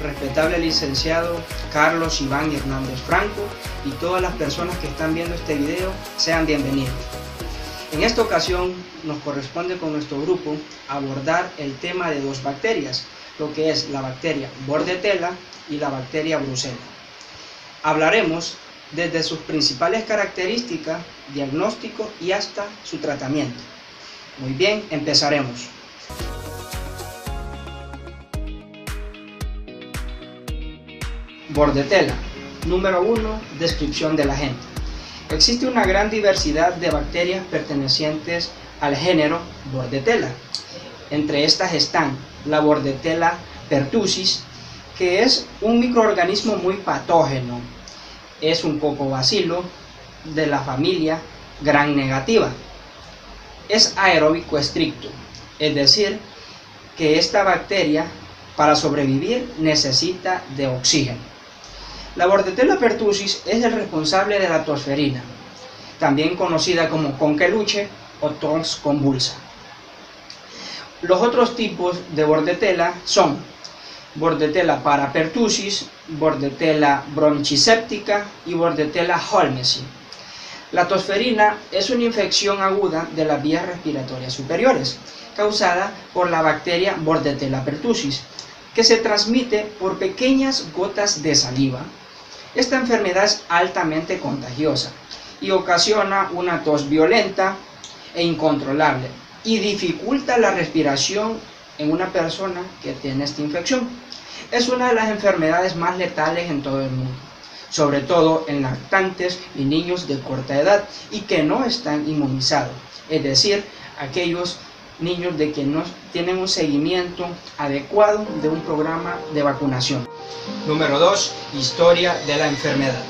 respetable licenciado Carlos Iván Hernández Franco, y todas las personas que están viendo este video, sean bienvenidos. En esta ocasión nos corresponde con nuestro grupo abordar el tema de dos bacterias, lo que es la bacteria Bordetella y la bacteria Brucella. Hablaremos desde sus principales características, diagnóstico y hasta su tratamiento. Muy bien, empezaremos. Bordetella. Número 1. Descripción del agente. Existe una gran diversidad de bacterias pertenecientes al género Bordetella. Entre estas están la Bordetella pertussis, que es un microorganismo muy patógeno. Es un cocobacilo de la familia Gram negativa. Es aeróbico estricto, es decir, que esta bacteria para sobrevivir necesita de oxígeno. La Bordetella pertussis es el responsable de la tosferina, también conocida como concheluche o tos convulsa. Los otros tipos de Bordetella son Bordetella parapertussis, Bordetella bronchiséptica y Bordetella holmesi. La tosferina es una infección aguda de las vías respiratorias superiores, causada por la bacteria Bordetella pertussis, que se transmite por pequeñas gotas de saliva. Esta enfermedad es altamente contagiosa y ocasiona una tos violenta e incontrolable y dificulta la respiración en una persona que tiene esta infección. Es una de las enfermedades más letales en todo el mundo, sobre todo en lactantes y niños de corta edad y que no están inmunizados, es decir, aquellos niños de que no tienen un seguimiento adecuado de un programa de vacunación. Número 2. Historia de la enfermedad.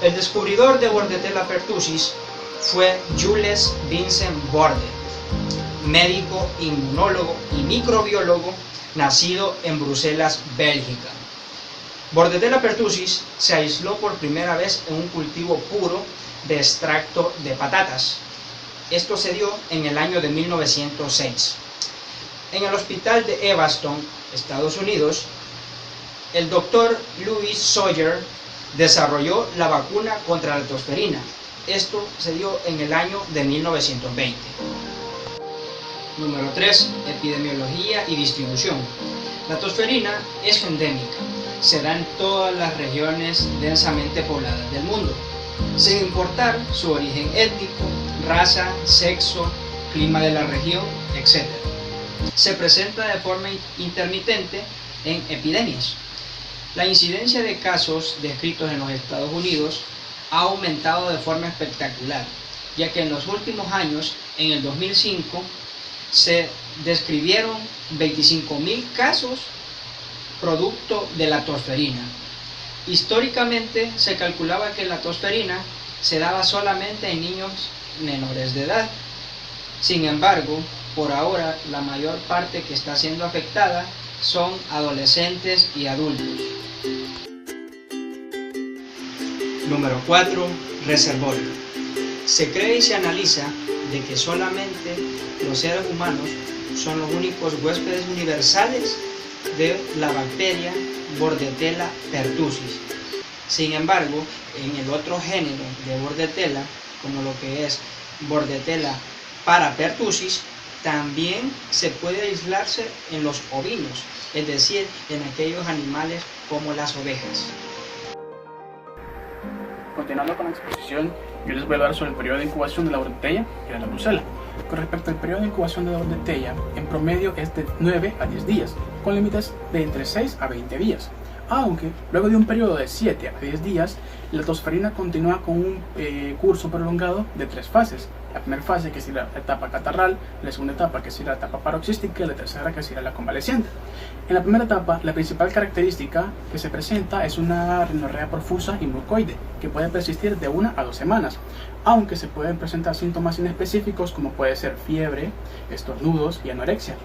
El descubridor de Bordetella pertussis fue Jules Vincent Borde, médico, inmunólogo y microbiólogo, nacido en Bruselas, Bélgica. Bordetella pertussis se aisló por primera vez en un cultivo puro de extracto de patatas. Esto se dio en el año de 1906. En el hospital de Evanston, Estados Unidos, el doctor Louis Sawyer desarrolló la vacuna contra la tosferina. Esto se dio en el año de 1920. Número 3. Epidemiología y distribución. La tosferina es endémica. Se da en todas las regiones densamente pobladas del mundo, sin importar su origen étnico, raza, sexo, clima de la región, etc. Se presenta de forma intermitente en epidemias. La incidencia de casos descritos en los Estados Unidos ha aumentado de forma espectacular, ya que en los últimos años, en el 2005, se describieron 25.000 casos producto de la tosferina. Históricamente se calculaba que la tosferina se daba solamente en niños menores de edad. Sin embargo, por ahora la mayor parte que está siendo afectada son adolescentes y adultos. Número 4. Reservorio. Se cree y se analiza de que solamente los seres humanos son los únicos huéspedes universales de la bacteria Bordetella pertussis. Sin embargo, en el otro género de Bordetella, como lo que es Bordetella parapertussis, también se puede aislarse en los ovinos, es decir, en aquellos animales como las ovejas. Continuando con la exposición, yo les voy a hablar sobre el periodo de incubación de la Bordetella y de la Brucella. Con respecto al periodo de incubación de la Bordetella, en promedio es de 9 a 10 días, con límites de entre 6 a 20 días. Aunque luego de un periodo de 7 a 10 días, la tosferina continúa con un curso prolongado de 3 fases. La primera fase, que sería la etapa catarral, la segunda etapa, que sería la etapa paroxística, y la tercera, que sería la convaleciente. En la primera etapa, la principal característica que se presenta es una rinorrea profusa y mucoide, que puede persistir de 1 a 2 semanas, aunque se pueden presentar síntomas inespecíficos como puede ser fiebre, estornudos y anorexia.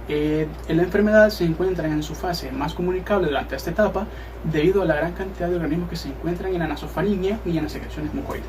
La enfermedad se encuentra en su fase más comunicable durante esta etapa debido a la gran cantidad de organismos que se encuentran en la nasofaringe y en las secreciones mucoides.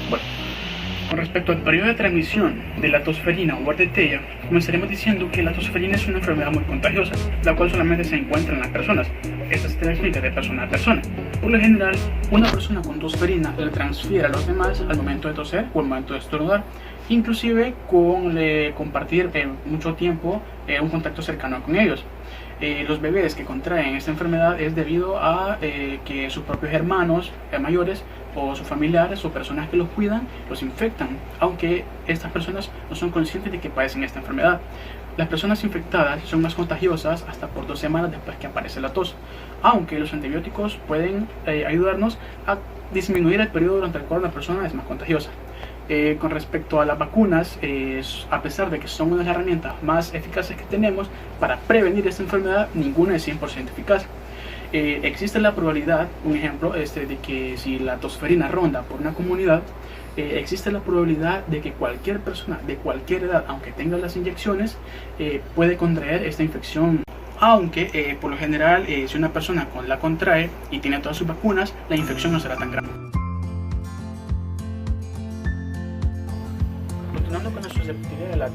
Bueno, Con respecto al periodo de transmisión de la tosferina o Bordetella, comenzaremos diciendo que la tosferina es una enfermedad muy contagiosa, la cual solamente se encuentra en las personas. Esta se transmite de persona a persona. Por lo general, una persona con tosferina le transfiere a los demás al momento de toser o al momento de estornudar, inclusive con compartir mucho tiempo un contacto cercano con ellos. Los bebés que contraen esta enfermedad es debido a que sus propios hermanos mayores o sus familiares o personas que los cuidan los infectan, aunque estas personas no son conscientes de que padecen esta enfermedad. Las personas infectadas son más contagiosas hasta por 2 semanas después que aparece la tos, aunque los antibióticos pueden ayudarnos a disminuir el periodo durante el cual una persona es más contagiosa. Con respecto a las vacunas, a pesar de que son una de las herramientas más eficaces que tenemos para prevenir esta enfermedad, ninguna es 100% eficaz. Existe la probabilidad, un ejemplo, de que si la tosferina ronda por una comunidad, existe la probabilidad de que cualquier persona de cualquier edad, aunque tenga las inyecciones, puede contraer esta infección. Aunque por lo general, si una persona la contrae y tiene todas sus vacunas, la infección no será tan grave. Continuando con la susceptibilidad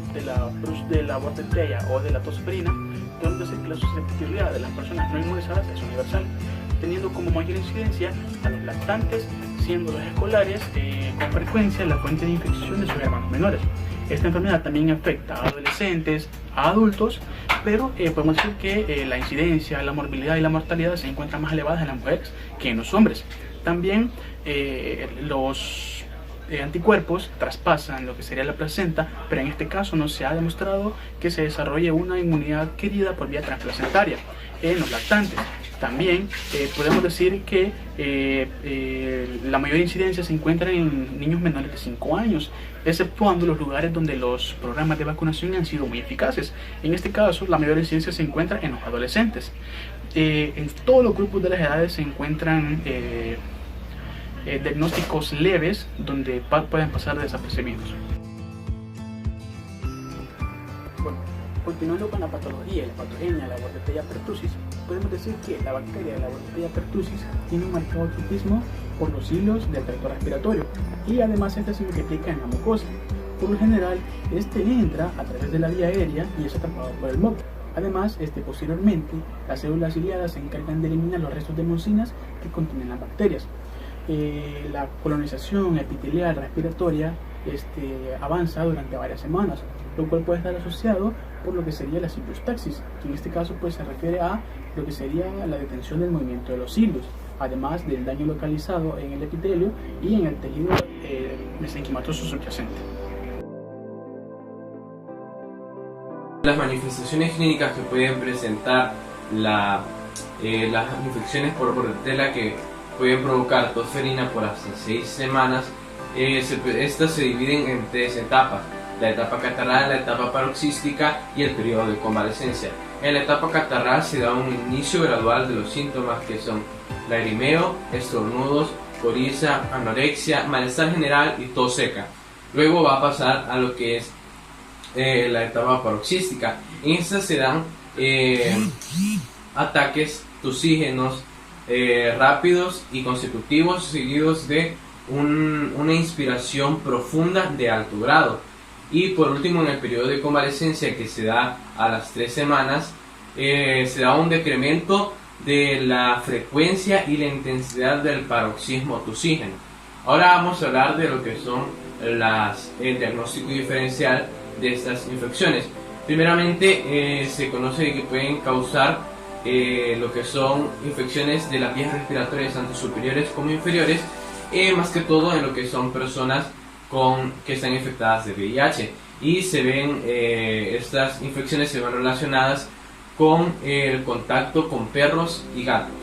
de la Bordetella o de la tosferina, podemos decir que la susceptibilidad de las personas no inmunizadas es universal, teniendo como mayor incidencia a los lactantes, siendo los escolares con frecuencia la fuente de infección de sus hermanos menores. Esta enfermedad también afecta a adolescentes, a adultos, pero podemos decir que la incidencia, la morbilidad y la mortalidad se encuentran más elevadas en las mujeres que en los hombres. También los anticuerpos traspasan lo que sería la placenta, pero en este caso no se ha demostrado que se desarrolle una inmunidad adquirida por vía transplacentaria en los lactantes. También podemos decir que la mayor incidencia se encuentra en niños menores de 5 años, exceptuando los lugares donde los programas de vacunación han sido muy eficaces. En este caso, la mayor incidencia se encuentra en los adolescentes. En todos los grupos de las edades se encuentran diagnósticos leves donde pueden pasar desapercibidos. Bueno, continuando con la patología y la patogenia de la Bordetella pertussis, podemos decir que la bacteria de la Bordetella pertussis tiene un marcado tropismo por los hilos del tracto respiratorio y además esta se multiplica en la mucosa. Por lo general, entra a través de la vía aérea y es atrapado por el moco. Además, posteriormente, las células ciliadas se encargan de eliminar los restos de mucinas que contienen las bacterias. La colonización epitelial respiratoria avanza durante varias semanas, lo cual puede estar asociado por lo que sería la cilistaxis, que en este caso se refiere a lo que sería la detención del movimiento de los cilios, además del daño localizado en el epitelio y en el tejido mesenquimatoso subyacente. Las manifestaciones clínicas que pueden presentar las infecciones por Bordetella que pueden provocar tosferina por hasta 6 semanas, estas se dividen en 3 etapas: la etapa catarral, la etapa paroxística y el periodo de convalecencia. En la etapa catarral se da un inicio gradual de los síntomas que son lagrimeo, estornudos, coriza, anorexia, malestar general y tos seca. Luego va a pasar a lo que es la etapa paroxística. En esta se dan ataques tosígenos rápidos y consecutivos, seguidos de una inspiración profunda de alto grado. Y por último, en el periodo de convalecencia, que se da a las 3 semanas, se da un decremento de la frecuencia y la intensidad del paroxismo tosígeno. Ahora vamos a hablar de lo que son el diagnóstico diferencial de estas infecciones. Primeramente, se conoce que pueden causar lo que son infecciones de las vías respiratorias tanto superiores como inferiores, más que todo en lo que son personas que están infectadas de VIH, y se ven estas infecciones se ven relacionadas con el contacto con perros y gatos.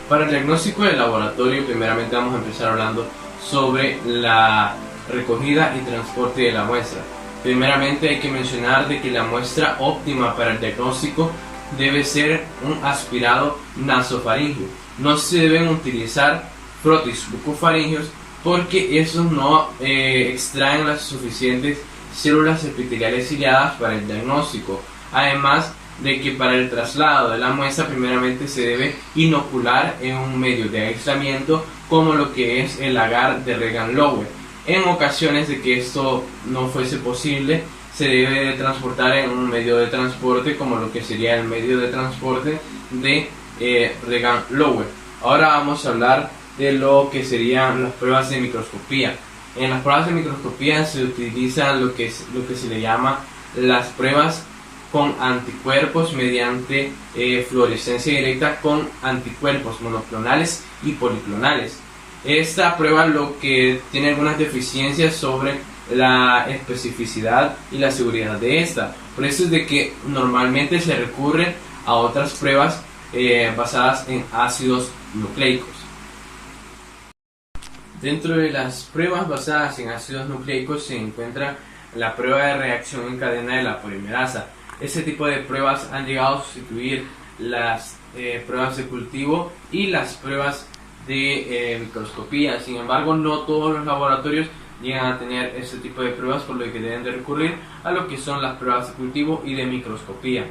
Para el diagnóstico del laboratorio, primeramente vamos a empezar hablando sobre la recogida y transporte de la muestra. Primeramente hay que mencionar de que la muestra óptima para el diagnóstico debe ser un aspirado nasofaríngeo. No se deben utilizar frotis bucofaringeos porque esos no extraen las suficientes células epiteliales ciliadas para el diagnóstico. Además de que para el traslado de la muestra primeramente se debe inocular en un medio de aislamiento como lo que es el agar de Reagan-Lowe. En ocasiones de que esto no fuese posible, se debe de transportar en un medio de transporte como lo que sería el medio de transporte de Reagan-Lowe. Ahora vamos a hablar de lo que serían las pruebas de microscopía. En las pruebas de microscopía se utiliza lo que se le llama las pruebas con anticuerpos mediante fluorescencia directa con anticuerpos monoclonales y policlonales. Esta prueba lo que tiene algunas deficiencias sobre la especificidad y la seguridad de esta. Por eso es de que normalmente se recurre a otras pruebas basadas en ácidos nucleicos. Dentro de las pruebas basadas en ácidos nucleicos se encuentra la prueba de reacción en cadena de la polimerasa. Este tipo de pruebas han llegado a sustituir las pruebas de cultivo y las pruebas de microscopía. Sin embargo, no todos los laboratorios llegan a tener este tipo de pruebas, por lo que deben de recurrir a lo que son las pruebas de cultivo y de microscopía.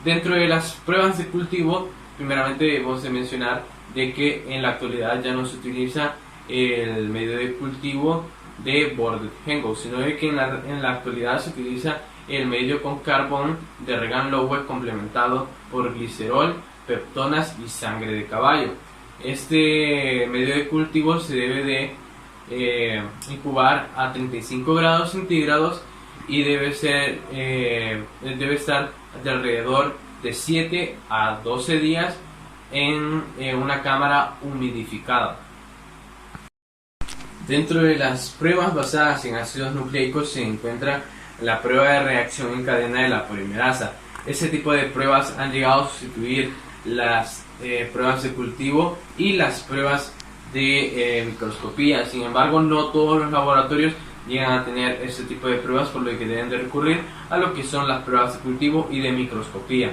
Dentro de las pruebas de cultivo, primeramente debemos de mencionar de que en la actualidad ya no se utiliza el medio de cultivo de Bordet-Hengo, sino de que en la actualidad se utiliza el medio con carbón de Reagan-Lowe complementado por glicerol, peptonas y sangre de caballo. Este medio de cultivo se debe de incubar a 35 grados centígrados y debe estar de alrededor de 7 a 12 días en una cámara humidificada. Dentro de las pruebas basadas en ácidos nucleicos se encuentra la prueba de reacción en cadena de la polimerasa. Este tipo de pruebas han llegado a sustituir las pruebas de cultivo y las pruebas de microscopía. Sin embargo, no todos los laboratorios llegan a tener este tipo de pruebas, por lo que deben de recurrir a lo que son las pruebas de cultivo y de microscopía.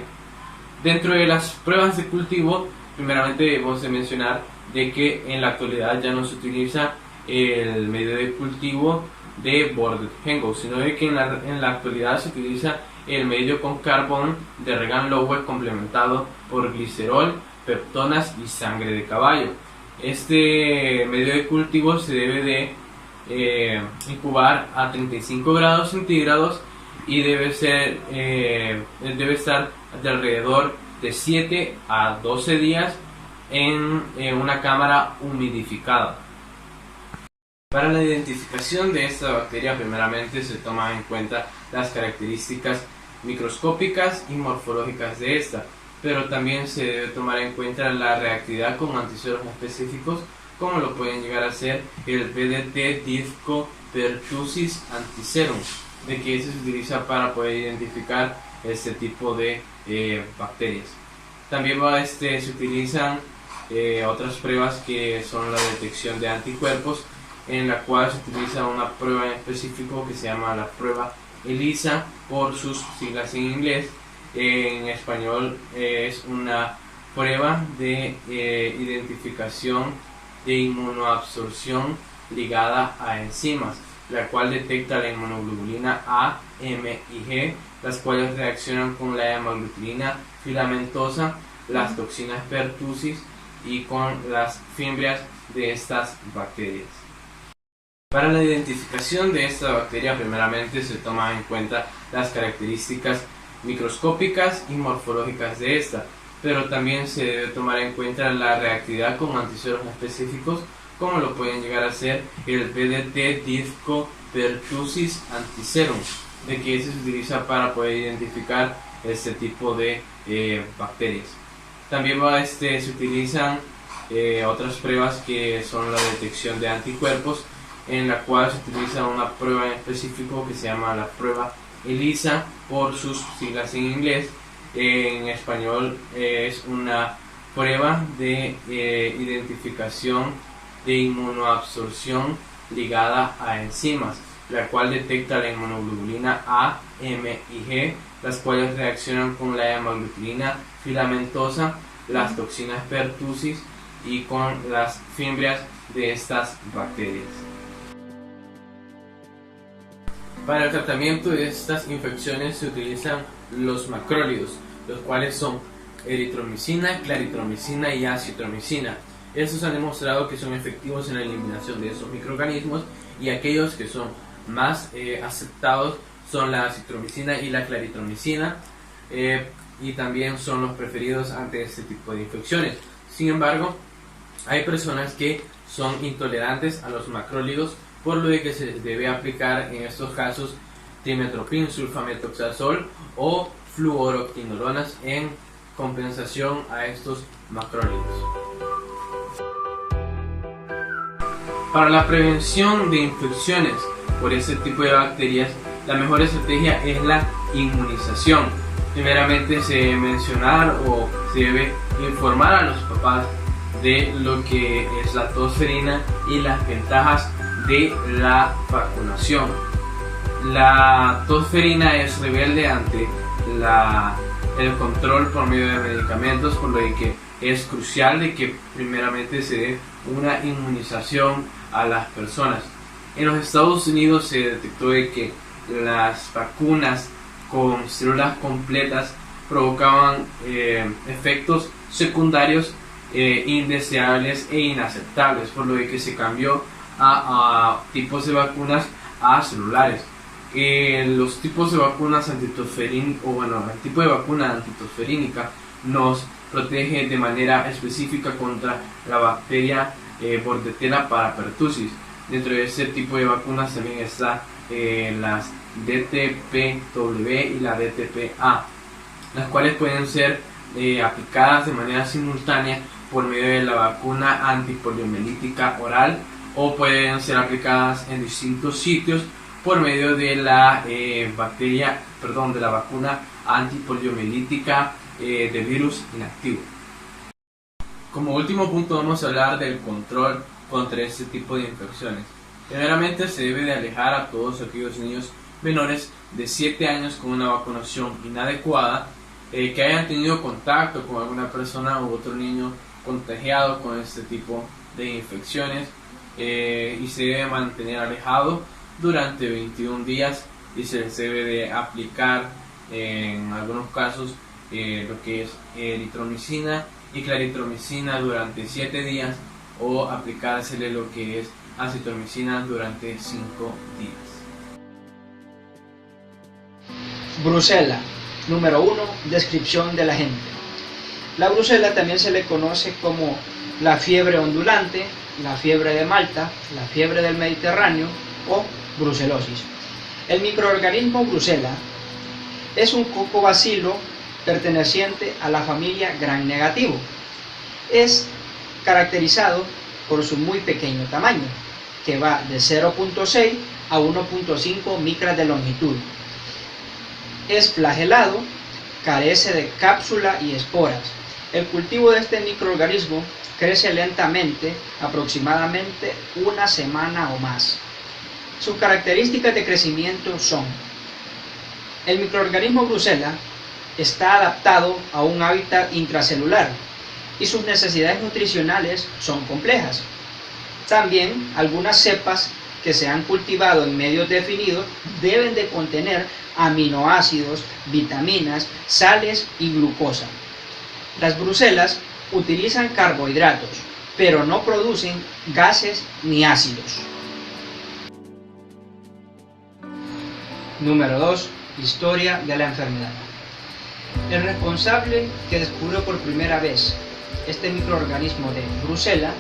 Dentro de las pruebas de cultivo, primeramente debemos de mencionar de que en la actualidad ya no se utiliza el medio de cultivo de Bordet-Hengo, sino de que en la actualidad se utiliza el medio con carbón de Reagan-Lowe complementado por glicerol, peptonas y sangre de caballo. Este medio de cultivo se debe de incubar a 35 grados centígrados y debe estar de alrededor de 7 a 12 días en una cámara humidificada. Para la identificación de esta bacteria, primeramente se toman en cuenta las características microscópicas y morfológicas de esta, pero también se debe tomar en cuenta la reactividad con anticeros específicos, como lo pueden llegar a ser el PDT Diffco Pertussis Antiserum, de que se utiliza para poder identificar este tipo de bacterias. También se utilizan otras pruebas que son la detección de anticuerpos, en la cual se utiliza una prueba en específico que se llama la prueba ELISA por sus siglas en inglés. En español es una prueba de identificación de inmunoabsorción ligada a enzimas, la cual detecta la inmunoglobulina A, M y G, las cuales reaccionan con la hemaglutinina filamentosa, las toxinas pertussis y con las fimbrias de estas bacterias. Para la identificación de esta bacteria, primeramente se toman en cuenta las características microscópicas y morfológicas de esta, pero también se debe tomar en cuenta la reactividad con anticeros específicos, como lo pueden llegar a ser el PDT Diffco Pertussis Antiserum, de que se utiliza para poder identificar este tipo de bacterias. También se utilizan otras pruebas que son la detección de anticuerpos, en la cual se utiliza una prueba en específico que se llama la prueba ELISA por sus siglas en inglés. En español es una prueba de identificación de inmunoabsorción ligada a enzimas, la cual detecta la inmunoglobulina A, M y G, las cuales reaccionan con la hemaglutinina filamentosa, las toxinas pertussis y con las fimbrias de estas bacterias. Para el tratamiento de estas infecciones se utilizan los macrólidos, los cuales son eritromicina, claritromicina y acitromicina. Estos han demostrado que son efectivos en la eliminación de esos microorganismos, y aquellos que son más aceptados son la acitromicina y la claritromicina, y también son los preferidos ante este tipo de infecciones. Sin embargo, hay personas que son intolerantes a los macrólidos, por lo de que se les debe aplicar en estos casos trimetoprim sulfametoxazol o fluoroquinolonas en compensación a estos macrólidos. Para la prevención de infecciones por este tipo de bacterias, la mejor estrategia es la inmunización. Primeramente se debe mencionar o se debe informar a los papás de lo que es la tosferina y las ventajas de la vacunación. La tosferina es rebelde ante el control por medio de medicamentos, por lo que es crucial de que primeramente se dé una inmunización a las personas. En los Estados Unidos se detectó de que las vacunas con células completas provocaban efectos secundarios indeseables e inaceptables, por lo que se cambió a tipos de vacunas a celulares. Los tipos de vacunas antitosferínicas, el tipo de vacuna antitosferínica nos protege de manera específica contra la bacteria Bordetella parapertussis. Dentro de este tipo de vacunas también está las DTPW y la DTPA, las cuales pueden ser aplicadas de manera simultánea por medio de la vacuna antipoliomielítica oral, o pueden ser aplicadas en distintos sitios por medio de la de la vacuna antipoliomielítica de virus inactivo. Como último punto vamos a hablar del control contra este tipo de infecciones. Primeramente se debe de alejar a todos aquellos niños menores de 7 años con una vacunación inadecuada, que hayan tenido contacto con alguna persona u otro niño contagiado con este tipo de infecciones, y se debe mantener alejado durante 21 días y se les debe de aplicar en algunos casos lo que es eritromicina y claritromicina durante 7 días, o aplicársele lo que es acitromicina durante 5 días. Brucela. Número 1. Descripción del agente. La brucela también se le conoce como la fiebre ondulante, la fiebre de Malta, la fiebre del Mediterráneo o brucelosis. El microorganismo brucela es un cocobacilo perteneciente a la familia gram negativo. Es caracterizado por su muy pequeño tamaño, que va de 0.6 a 1.5 micras de longitud. Es flagelado, carece de cápsula y esporas. El cultivo de este microorganismo crece lentamente, aproximadamente una semana o más. Sus características de crecimiento son: el microorganismo brucela está adaptado a un hábitat intracelular y sus necesidades nutricionales son complejas. También algunas cepas que se han cultivado en medios definidos deben de contener aminoácidos, vitaminas, sales y glucosa. Las brucelas utilizan carbohidratos, pero no producen gases ni ácidos. Número 2. Historia de la enfermedad. El responsable que descubrió por primera vez este microorganismo de Brucela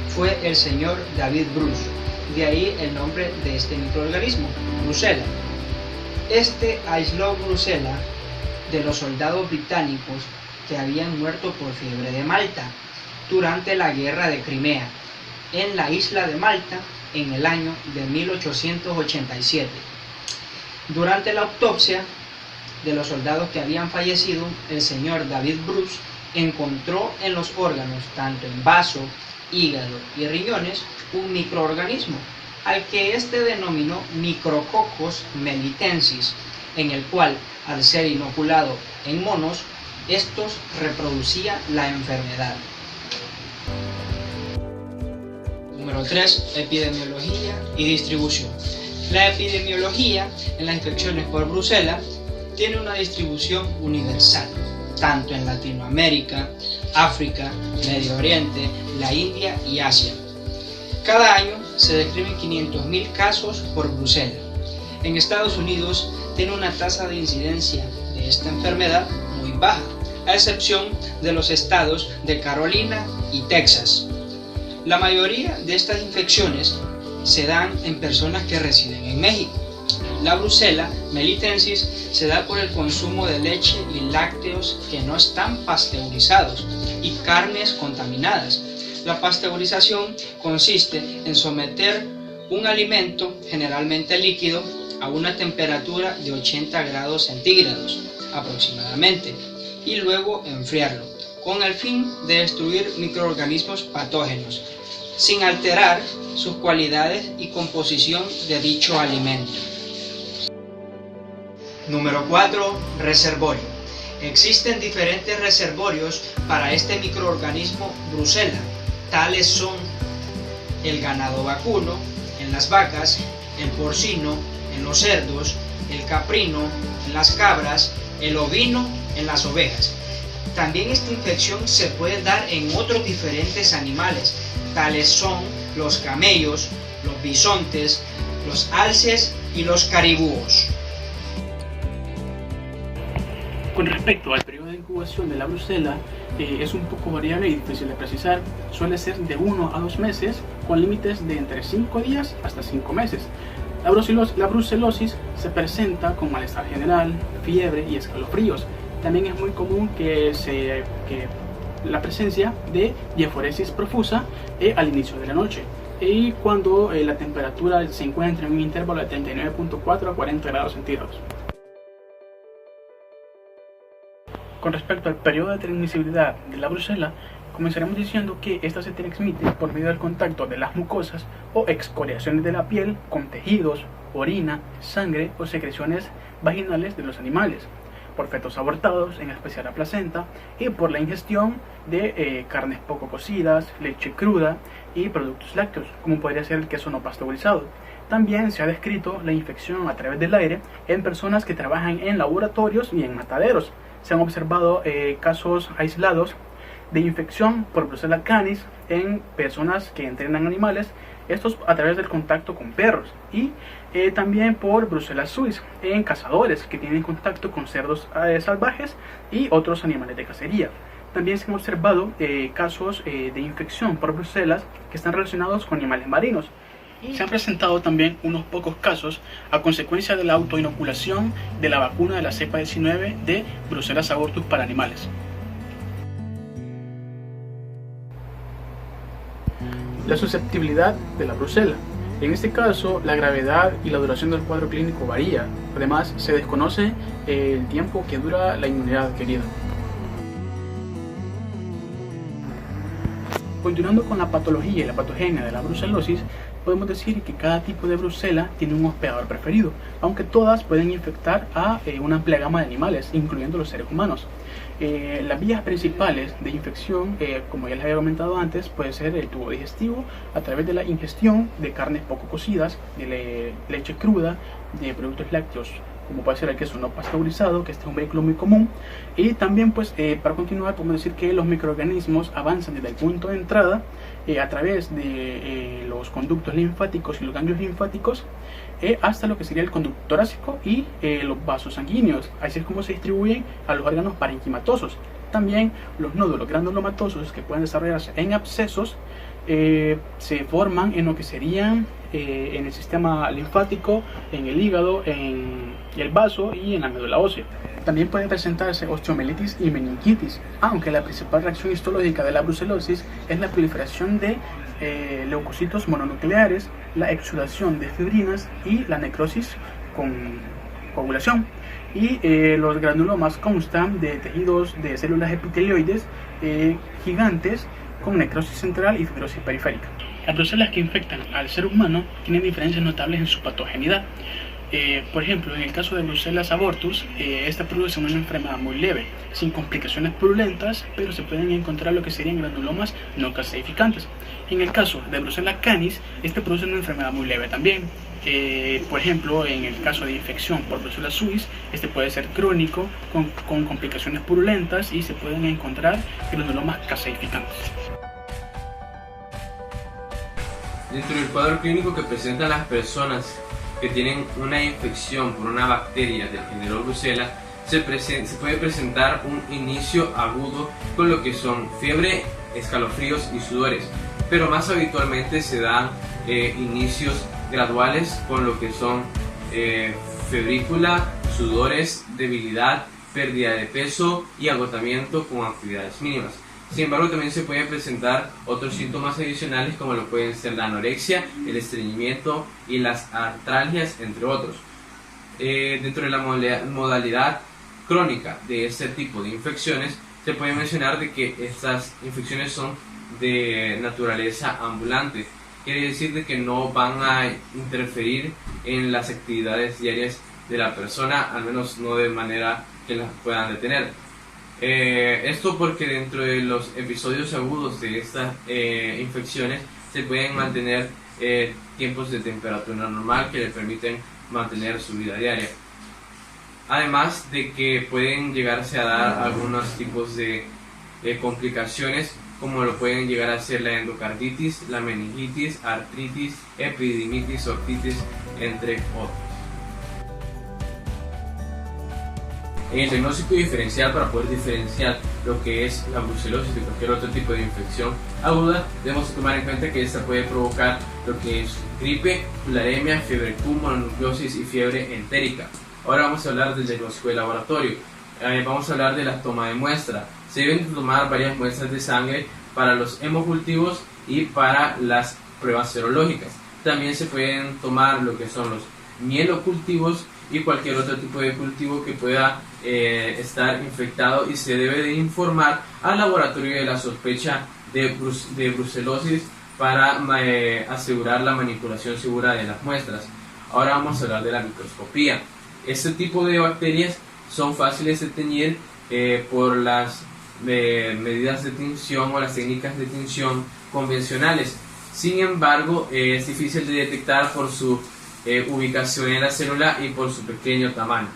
fue el señor David Bruce, de ahí el nombre de este microorganismo, Brucela. Este aisló Brucela de los soldados británicos que habían muerto por fiebre de Malta durante la guerra de Crimea en la isla de Malta en el año de 1887. Durante la autopsia de los soldados que habían fallecido, el señor David Bruce encontró en los órganos, tanto en vaso, hígado y riñones, un microorganismo, al que éste denominó Micrococcus melitensis, en el cual, al ser inoculado en monos, estos reproducían la enfermedad. Número 3. Epidemiología y distribución. La epidemiología en las infecciones por brucela tiene una distribución universal, tanto en Latinoamérica, África, Medio Oriente, la India y Asia. Cada año se describen 500.000 casos por brucela. En Estados Unidos tiene una tasa de incidencia de esta enfermedad muy baja, a excepción de los estados de Carolina y Texas. La mayoría de estas infecciones se dan en personas que residen en México. La brucela melitensis se da por el consumo de leche y lácteos que no están pasteurizados y carnes contaminadas. La pasteurización consiste en someter un alimento, generalmente líquido, a una temperatura de 80 grados centígrados aproximadamente y luego enfriarlo, con el fin de destruir microorganismos patógenos, sin alterar sus cualidades y composición de dicho alimento. Número 4. Reservorio. Existen diferentes reservorios para este microorganismo brucela. Tales son el ganado vacuno, en las vacas, el porcino, en los cerdos, el caprino, en las cabras, el ovino, en las ovejas. También esta infección se puede dar en otros diferentes animales, tales son los camellos, los bisontes, los alces y los caribúos. Con respecto al periodo de incubación de la brucela, es un poco variable y difícil de precisar. Suele ser de 1 a 2 meses, con límites de entre 5 días hasta 5 meses. La brucelosis se presenta con malestar general, fiebre y escalofríos. También es muy común que la presencia de diaforesis profusa al inicio de la noche y cuando la temperatura se encuentra en un intervalo de 39.4 a 40 grados centígrados. Con respecto al periodo de transmisibilidad de la brucela, comenzaremos diciendo que esta se transmite por medio del contacto de las mucosas o excoriaciones de la piel con tejidos, orina, sangre o secreciones vaginales de los animales, por fetos abortados, en especial la placenta, y por la ingestión de carnes poco cocidas, leche cruda y productos lácteos, como podría ser el queso no pasteurizado. También se ha descrito la infección a través del aire en personas que trabajan en laboratorios y en mataderos. Se han observado casos aislados de infección por Brucella canis en personas que entrenan animales, estos a través del contacto con perros, y también por Brucella suis en cazadores que tienen contacto con cerdos salvajes y otros animales de cacería. También se han observado casos de infección por brucelas que están relacionados con animales marinos. Se han presentado también unos pocos casos a consecuencia de la autoinoculación de la vacuna de la cepa 19 de Brucella abortus para animales. La susceptibilidad de la brucela. En este caso, la gravedad y la duración del cuadro clínico varía. Además, se desconoce el tiempo que dura la inmunidad adquirida. Continuando con la patología y la patogenia de la brucelosis, podemos decir que cada tipo de brucela tiene un hospedador preferido, aunque todas pueden infectar a una amplia gama de animales, incluyendo los seres humanos. Las vías principales de infección, como ya les había comentado antes, puede ser el tubo digestivo a través de la ingestión de carnes poco cocidas, de leche cruda, de productos lácteos, como puede ser el queso no pasteurizado, que este es un vehículo muy común. Y también, pues, para continuar, podemos decir que los microorganismos avanzan desde el punto de entrada a través de los conductos linfáticos y los ganglios linfáticos hasta lo que sería el conducto torácico y los vasos sanguíneos. Así es como se distribuyen a los órganos parenquimatosos. También los nódulos granulomatosos, que pueden desarrollarse en abscesos, se forman en lo que serían en el sistema linfático, en el hígado, en el vaso y en la médula ósea. También puede presentarse osteomielitis y meningitis, aunque la principal reacción histológica de la brucelosis es la proliferación de leucocitos mononucleares, la exudación de fibrinas y la necrosis con coagulación. Y los granulomas constan de tejidos de células epitelioides gigantes con necrosis central y fibrosis periférica. Las brucelas que infectan al ser humano tienen diferencias notables en su patogenidad. Por ejemplo, en el caso de Brucella abortus, esta produce una enfermedad muy leve, sin complicaciones purulentas, pero se pueden encontrar lo que serían granulomas no caseificantes. En el caso de Brucella canis, este produce una enfermedad muy leve también. Por ejemplo, en el caso de infección por Brucella suis, este puede ser crónico, con complicaciones purulentas, y se pueden encontrar granulomas caseificantes. Dentro del cuadro clínico que presentan las personas que tienen una infección por una bacteria del género Brucella, se puede presentar un inicio agudo con lo que son fiebre, escalofríos y sudores, pero más habitualmente se dan inicios graduales con lo que son febrícula, sudores, debilidad, pérdida de peso y agotamiento con actividades mínimas. Sin embargo, también se pueden presentar otros síntomas adicionales como lo pueden ser la anorexia, el estreñimiento y las artralgias, entre otros. Dentro de la modalidad crónica de este tipo de infecciones, se puede mencionar de que estas infecciones son de naturaleza ambulante. Quiere decir de que no van a interferir en las actividades diarias de la persona, al menos no de manera que las puedan detener. Esto porque dentro de los episodios agudos de estas infecciones se pueden mantener tiempos de temperatura normal que le permiten mantener su vida diaria. Además de que pueden llegarse a dar algunos tipos de complicaciones, como lo pueden llegar a ser la endocarditis, la meningitis, artritis, epididimitis, otitis, entre otros. En el diagnóstico diferencial, para poder diferenciar lo que es la brucelosis de cualquier otro tipo de infección aguda, debemos tomar en cuenta que esta puede provocar lo que es gripe, tularemia, fiebre Q, mononucleosis y fiebre entérica. Ahora vamos a hablar del diagnóstico de laboratorio. Vamos a hablar de la toma de muestra. Se deben tomar varias muestras de sangre para los hemocultivos y para las pruebas serológicas. También se pueden tomar lo que son los mielocultivos y cualquier otro tipo de cultivo que pueda estar infectado, y se debe de informar al laboratorio de la sospecha de brucelosis para asegurar la manipulación segura de las muestras. Ahora vamos a hablar de la microscopía. Este tipo de bacterias son fáciles de teñir por las medidas de tinción o las técnicas de tinción convencionales. Sin embargo, es difícil de detectar por su ubicación en la célula y por su pequeño tamaño.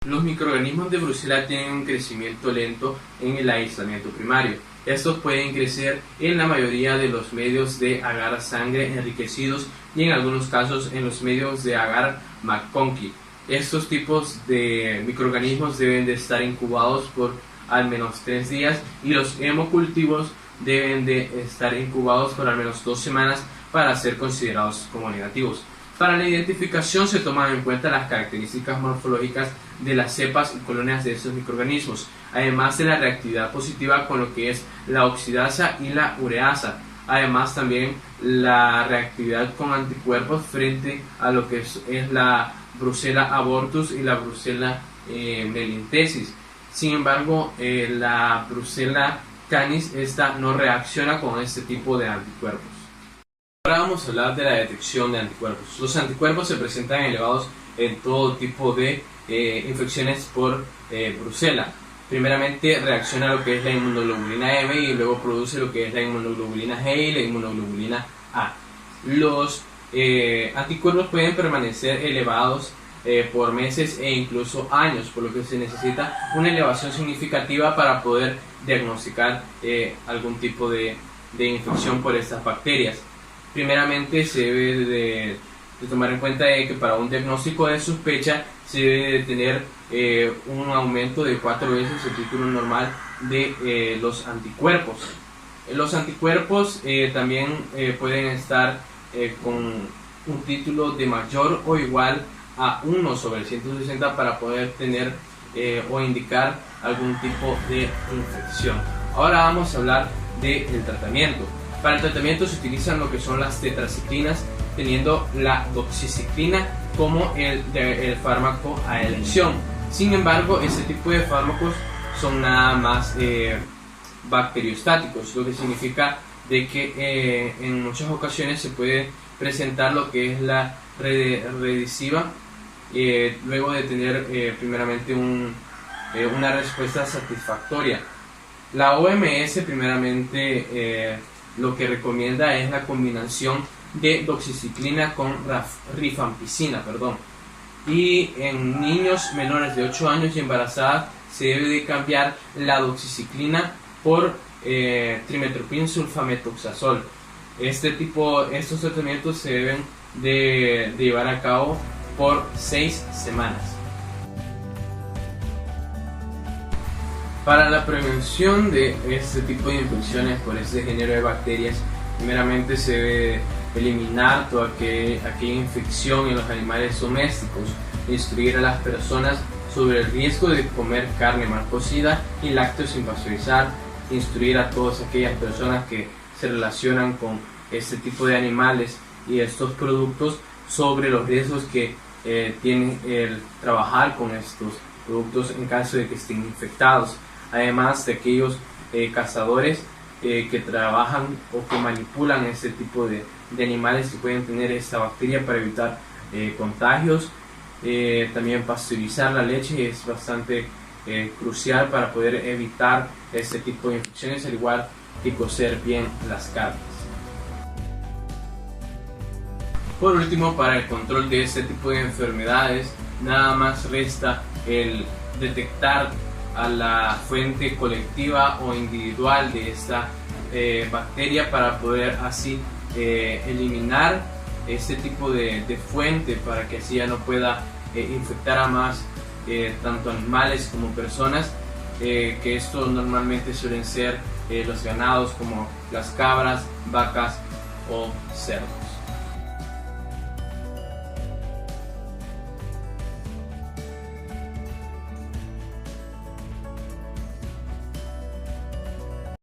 Los microorganismos de Brucella tienen un crecimiento lento en el aislamiento primario. Estos pueden crecer en la mayoría de los medios de agar sangre enriquecidos y en algunos casos en los medios de agar McConkey. Estos tipos de microorganismos deben de estar incubados por al menos 3 días y los hemocultivos deben de estar incubados por al menos 2 semanas para ser considerados como negativos. Para la identificación se toman en cuenta las características morfológicas de las cepas y colonias de estos microorganismos, además de la reactividad positiva con lo que es la oxidasa y la ureasa. Además también la reactividad con anticuerpos frente a lo que es la Brucella abortus y la Brucella melintesis. Sin embargo, la Brucella canis esta no reacciona con este tipo de anticuerpos. Ahora vamos a hablar de la detección de anticuerpos. Los anticuerpos se presentan elevados en todo tipo de infecciones por Brucella. Primeramente reacciona a lo que es la inmunoglobulina M y luego produce lo que es la inmunoglobulina G y la inmunoglobulina A. Los anticuerpos pueden permanecer elevados por meses e incluso años, por lo que se necesita una elevación significativa para poder diagnosticar algún tipo de infección por estas bacterias. Primeramente se debe de tomar en cuenta que para un diagnóstico de sospecha se debe de tener un aumento de 4 veces el título normal de los anticuerpos. Los anticuerpos también pueden estar con un título de mayor o igual a 1 sobre 160 para poder tener o indicar algún tipo de infección. Ahora vamos a hablar del tratamiento. Para el tratamiento se utilizan lo que son las tetraciclinas, teniendo la doxiciclina como el fármaco a elección. Sin embargo, este tipo de fármacos son nada más bacteriostáticos, lo que significa de que en muchas ocasiones se puede presentar lo que es la recidiva luego de tener primeramente una respuesta satisfactoria. La OMS primeramente lo que recomienda es la combinación de doxiciclina con rifampicina, y en niños menores de 8 años y embarazadas se debe de cambiar la doxiciclina por trimetoprim sulfametoxazol. Estos tratamientos se deben de llevar a cabo por 6 semanas. Para la prevención de este tipo de infecciones por este género de bacterias, primeramente se debe eliminar toda aquella infección en los animales domésticos, instruir a las personas sobre el riesgo de comer carne mal cocida y lácteos sin pasteurizar, instruir a todas aquellas personas que se relacionan con este tipo de animales y estos productos sobre los riesgos que tiene el trabajar con estos productos en caso de que estén infectados, además de aquellos cazadores que trabajan o que manipulan este tipo de animales que pueden tener esta bacteria para evitar contagios. También pasteurizar la leche es bastante crucial para poder evitar este tipo de infecciones, al igual que cocer bien las carnes. Por último, para el control de este tipo de enfermedades, nada más resta el detectar a la fuente colectiva o individual de esta bacteria para poder así eliminar este tipo de fuente, para que así ya no pueda infectar a más tanto animales como personas, que esto normalmente suelen ser los ganados como las cabras, vacas o cerdos.